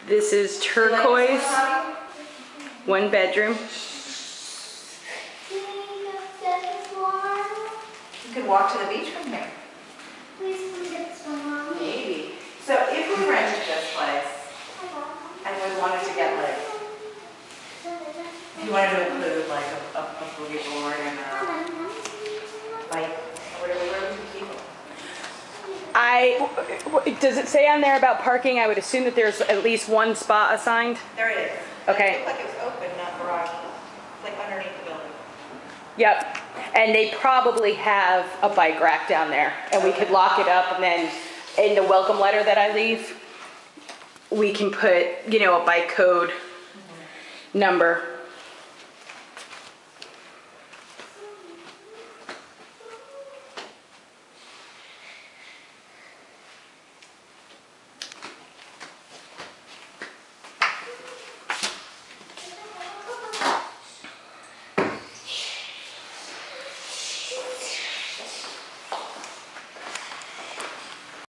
This is turquoise, 1 bedroom. You could walk to the beach from here. Please come get this one, Mommy. Maybe. So if we rented this place and we wanted to get like, if you wanted to include like a boogie board and a bike, where would you keep it? Does it say on there about parking? I would assume that there's at least 1 spot assigned. There it is. Okay. It looked like it was open, not garage. Like underneath the building. Yep. And they probably have a bike rack down there, and we could lock it up, and then in the welcome letter that I leave, we can put, you know, a bike code number.